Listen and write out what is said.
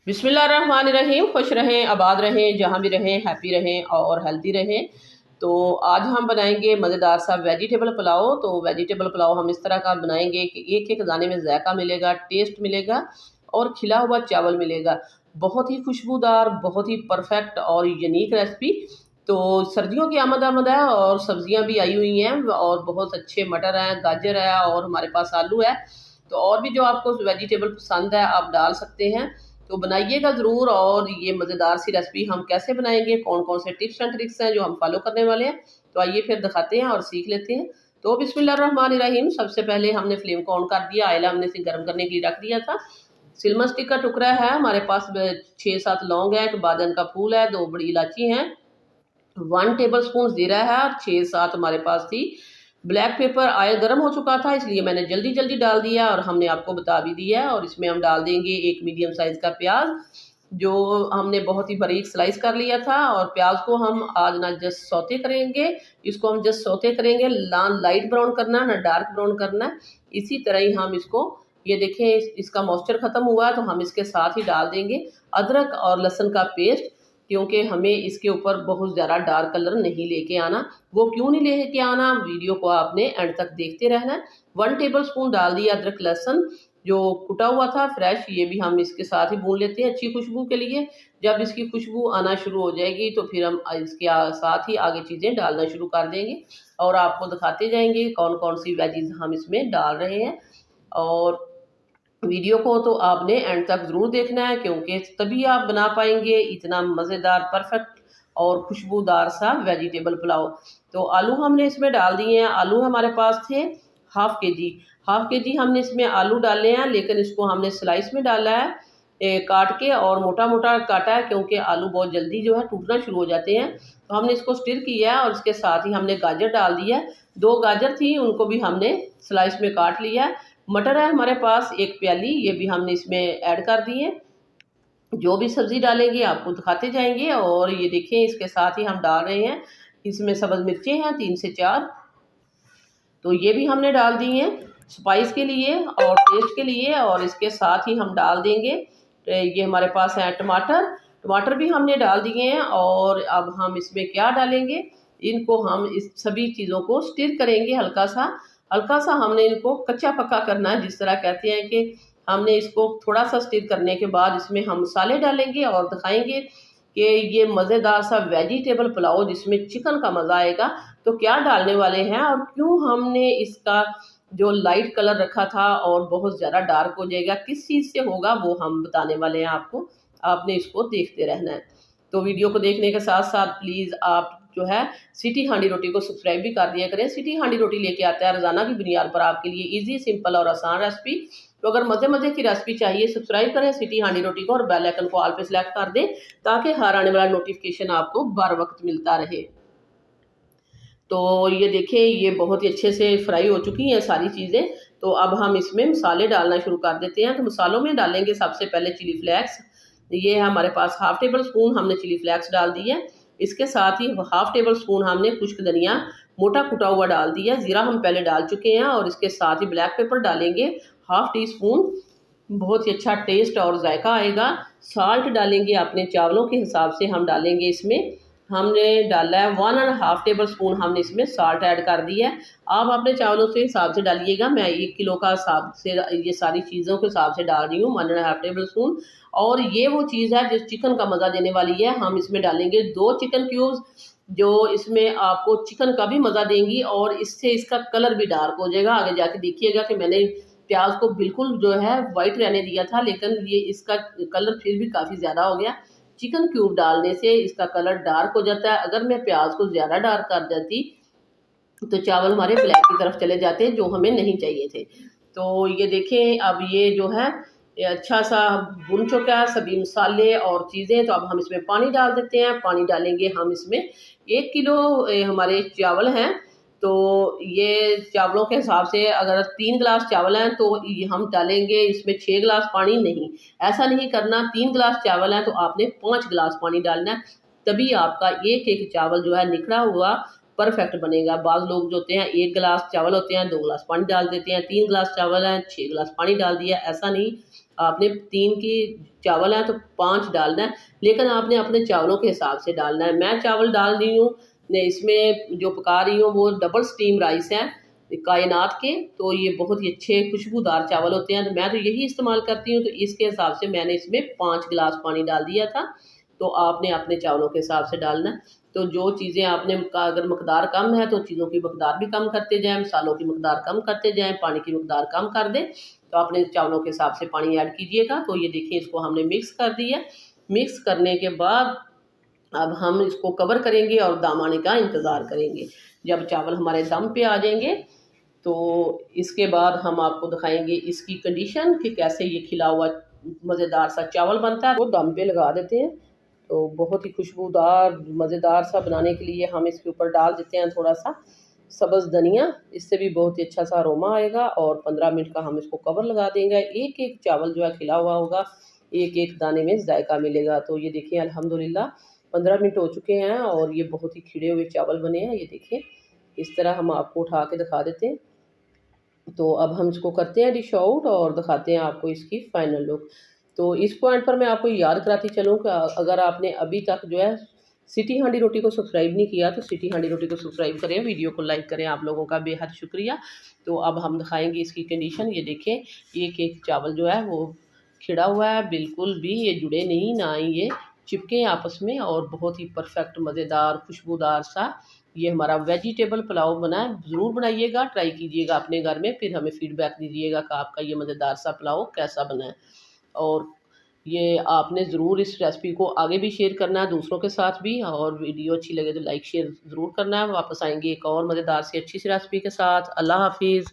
बिस्मिल्लाहिर्रहमानिर्रहीम। खुश रहें, आबाद रहें, जहाँ भी रहें हैप्पी रहें और हेल्दी रहें। तो आज हम बनाएंगे मज़ेदार सा वेजिटेबल पुलाव। तो वेजिटेबल पुलाव हम इस तरह का बनाएंगे कि एक एक दाने में जायका मिलेगा, टेस्ट मिलेगा और खिला हुआ चावल मिलेगा। बहुत ही खुशबूदार, बहुत ही परफेक्ट और यूनिक रेसिपी। तो सर्दियों की आमद है और सब्जियां भी आई हुई हैं और बहुत अच्छे मटर हैं, गाजर है और हमारे पास आलू है। तो और भी जो आपको वेजिटेबल पसंद है आप डाल सकते हैं। तो बनाइएगा ज़रूर। और ये मज़ेदार सी रेसिपी हम कैसे बनाएंगे, कौन कौन से टिप्स एंड ट्रिक्स हैं जो हम फॉलो करने वाले हैं, तो आइए फिर दिखाते हैं और सीख लेते हैं। तो बिस्मिल्लाहिर्रहमानिर्रहीम। सबसे पहले हमने फ्लेम को ऑन कर दिया, ऑयल हमने इसे गर्म करने के लिए रख दिया था। सिल्वर स्टिक का टुकड़ा है हमारे पास, 6-7 लौंग है, एक बादन का फूल है, 2 बड़ी इलायची हैं, 1 टेबल स्पून जीरा है, 6-7 हमारे पास थी ब्लैक पेपर। ऑयल गर्म हो चुका था इसलिए मैंने जल्दी जल्दी डाल दिया और हमने आपको बता भी दिया है। और इसमें हम डाल देंगे एक मीडियम साइज का प्याज जो हमने बहुत ही बारीक स्लाइस कर लिया था। और प्याज को हम आज ना जस्ट सौते करेंगे, इसको हम जस्ट सौते करेंगे, ना लाइट ब्राउन करना ना डार्क ब्राउन करना। इसी तरह ही हम इसको, ये देखें इसका मॉइस्चर खत्म हुआ है तो हम इसके साथ ही डाल देंगे अदरक और लहसुन का पेस्ट, क्योंकि हमें इसके ऊपर बहुत ज़्यादा डार्क कलर नहीं लेके आना। वो क्यों नहीं लेके आना, वीडियो को आपने एंड तक देखते रहना है। 1 टेबल स्पून डाल दिया अदरक लहसुन जो कुटा हुआ था फ्रेश, ये भी हम इसके साथ ही भून लेते हैं अच्छी खुशबू के लिए। जब इसकी खुशबू आना शुरू हो जाएगी तो फिर हम इसके साथ ही आगे चीज़ें डालना शुरू कर देंगे और आपको दिखाते जाएंगे कौन कौन सी वेजीज हम इसमें डाल रहे हैं। और वीडियो को तो आपने एंड तक ज़रूर देखना है, क्योंकि तभी आप बना पाएंगे इतना मज़ेदार, परफेक्ट और खुशबूदार सा वेजिटेबल पुलाव। तो आलू हमने इसमें डाल दिए हैं। आलू हमारे पास थे हाफ के जी हमने इसमें आलू डाले हैं, लेकिन इसको हमने स्लाइस में डाला है, काट के और मोटा मोटा काटा है, क्योंकि आलू बहुत जल्दी जो है टूटना शुरू हो जाते हैं। तो हमने इसको स्टिर किया है और इसके साथ ही हमने गाजर डाल दिया है। 2 गाजर थी उनको भी हमने स्लाइस में काट लिया है। मटर है हमारे पास 1 प्याली, ये भी हमने इसमें ऐड कर दी है। जो भी सब्जी डालेंगे आपको दिखाते जाएंगे। और ये देखें इसके साथ ही हम डाल रहे हैं, इसमें सब्ज मिर्चें हैं 3 से 4, तो ये भी हमने डाल दी हैं स्पाइस के लिए और टेस्ट के लिए। और इसके साथ ही हम डाल देंगे, ये हमारे पास है टमाटर भी हमने डाल दिए हैं। और अब हम इसमें क्या डालेंगे, इनको हम इस सभी चीज़ों को स्टिर करेंगे हल्का सा हमने इनको कच्चा पक्का करना है, जिस तरह कहते हैं कि हमने इसको थोड़ा सा स्टिर करने के बाद इसमें हम मसाले डालेंगे और दिखाएंगे कि ये मज़ेदार सा वेजिटेबल पुलाव जिसमें चिकन का मज़ा आएगा। तो क्या डालने वाले हैं और क्यों हमने इसका जो लाइट कलर रखा था और बहुत ज़्यादा डार्क हो जाएगा, किस चीज़ से होगा, वो हम बताने वाले हैं आपको। आपने इसको देखते रहना है। तो वीडियो को देखने के साथ साथ प्लीज़ आप जो है सिटी हांडी रोटी को सब्सक्राइब भी कर दिया करें। सिटी हांडी रोटी लेके आता है रोज़ाना की बुनियाद पर आपके लिए ईजी, सिंपल और आसान रेसिपी। तो अगर मज़े मज़े की रेसिपी चाहिए सब्सक्राइब करें सिटी हांडी रोटी को और बेल आइकन को ऑल पे सेलेक्ट कर दें, ताकि हर आने वाला नोटिफिकेशन आपको बर वक्त मिलता रहे। तो ये देखें ये बहुत ही अच्छे से फ्राई हो चुकी हैं सारी चीज़ें। तो अब हम इसमें मसाले डालना शुरू कर देते हैं। तो मसालों में डालेंगे सबसे पहले चिली फ्लेक्स, ये है हमारे पास हाफ टेबल स्पून हमने चिली फ्लेक्स डाल दी है। इसके साथ ही हाफ टेबल स्पून हमने खुश्क धनिया मोटा कुटा हुआ डाल दिया। ज़ीरा हम पहले डाल चुके हैं और इसके साथ ही ब्लैक पेपर डालेंगे हाफ टी स्पून, बहुत ही अच्छा टेस्ट और जायका आएगा। साल्ट डालेंगे अपने चावलों के हिसाब से हम डालेंगे, इसमें हमने डाला है 1.5 टेबल स्पून हमने इसमें साल्ट ऐड कर दिया है। आप अपने चावलों से हिसाब से डालिएगा, मैं 1 किलो का हिसाब से ये सारी चीज़ों के हिसाब से डाल रही हूँ 1.5 टेबल स्पून। और ये वो चीज़ है जो चिकन का मज़ा देने वाली है। हम इसमें डालेंगे 2 चिकन क्यूब्स जो इसमें आपको चिकन का भी मज़ा देंगी और इससे इसका कलर भी डार्क हो जाएगा। आगे जाके देखिएगा कि मैंने प्याज को बिल्कुल जो है वाइट रहने दिया था, लेकिन ये इसका कलर फिर भी काफ़ी ज़्यादा हो गया। चिकन क्यूब डालने से इसका कलर डार्क हो जाता है। अगर मैं प्याज को ज़्यादा डार्क कर देती तो चावल हमारे ब्लैक की तरफ चले जाते, जो हमें नहीं चाहिए थे। तो ये देखें अब ये जो है ये अच्छा सा भुन चुका है सभी मसाले और चीज़ें। तो अब हम इसमें पानी डाल देते हैं। पानी डालेंगे हम इसमें 1 किलो हमारे चावल हैं, तो ये चावलों के हिसाब से अगर 3 गिलास चावल हैं तो ये हम डालेंगे इसमें 6 गिलास पानी। नहीं, ऐसा नहीं करना। 3 गिलास चावल हैं तो आपने 5 गिलास पानी डालना है, तभी आपका एक एक चावल जो है निखरा हुआ परफेक्ट बनेगा। बाज़ लोग जो होते हैं 1 गिलास चावल होते हैं 2 गिलास पानी डाल देते हैं, 3 गिलास चावल हैं 6 गिलास पानी डाल दिया, ऐसा नहीं। आपने 3 की चावल है तो 5 डालना है, लेकिन आपने अपने चावलों के हिसाब से डालना है। मैं चावल डाल रही हूँ, इसमें जो पका रही हूँ वो डबल स्टीम राइस है कायनात के, तो ये बहुत ही अच्छे खुशबूदार चावल होते हैं, तो मैं तो यही इस्तेमाल करती हूँ। तो इसके हिसाब से मैंने इसमें 5 गिलास पानी डाल दिया था। तो आपने अपने चावलों के हिसाब से डालना है। तो जो चीज़ें आपने अगर मकदार कम है तो चीज़ों की मकदार भी कम करते जाएँ, मसालों की मकदार कम करते जाएँ, पानी की मकदार कम कर दें। तो अपने चावलों के हिसाब से पानी ऐड कीजिएगा। तो ये देखिए इसको हमने मिक्स कर दिया। मिक्स करने के बाद अब हम इसको कवर करेंगे और दम आने का इंतज़ार करेंगे। जब चावल हमारे दम पे आ जाएंगे तो इसके बाद हम आपको दिखाएंगे इसकी कंडीशन कि कैसे ये खिला हुआ मज़ेदार सा चावल बनता है। वो दम पे लगा देते हैं। तो बहुत ही खुशबूदार मज़ेदार सा बनाने के लिए हम इसके ऊपर डाल देते हैं थोड़ा सा सब्ज़ धनिया, इससे भी बहुत ही अच्छा सा अरोमा आएगा। और 15 मिनट का हम इसको कवर लगा देंगे। एक एक चावल जो है खिला हुआ होगा, एक एक दाने में जायका मिलेगा। तो ये देखिए अल्हम्दुलिल्लाह 15 मिनट हो चुके हैं और ये बहुत ही खिले हुए चावल बने हैं। ये देखिए इस तरह हम आपको उठा के दिखा देते हैं। तो अब हम इसको करते हैं डिश आउट और दिखाते हैं आपको इसकी फाइनल लुक। तो इस पॉइंट पर मैं आपको याद कराती चलूँ कि अगर आपने अभी तक जो है सिटी हांडी रोटी को सब्सक्राइब नहीं किया तो सिटी हांडी रोटी को सब्सक्राइब करें, वीडियो को लाइक करें, आप लोगों का बेहद शुक्रिया। तो अब हम दिखाएंगे इसकी कंडीशन। ये देखें एक एक चावल जो है वो खिड़ा हुआ है, बिल्कुल भी ये जुड़े नहीं, ना ही ये चिपके आपस में, और बहुत ही परफेक्ट मज़ेदार खुशबूदार सा ये हमारा वेजिटेबल पुलाव बना है। ज़रूर बनाइएगा, ट्राई कीजिएगा अपने घर में, फिर हमें फीडबैक दीजिएगा कि आपका ये मज़ेदार सा पुलाव कैसा बना है। और ये आपने ज़रूर इस रेसिपी को आगे भी शेयर करना है दूसरों के साथ भी, और वीडियो अच्छी लगे तो लाइक शेयर ज़रूर करना है। वापस आएंगे एक और मज़ेदार सी अच्छी सी रेसिपी के साथ। अल्लाह हाफिज़।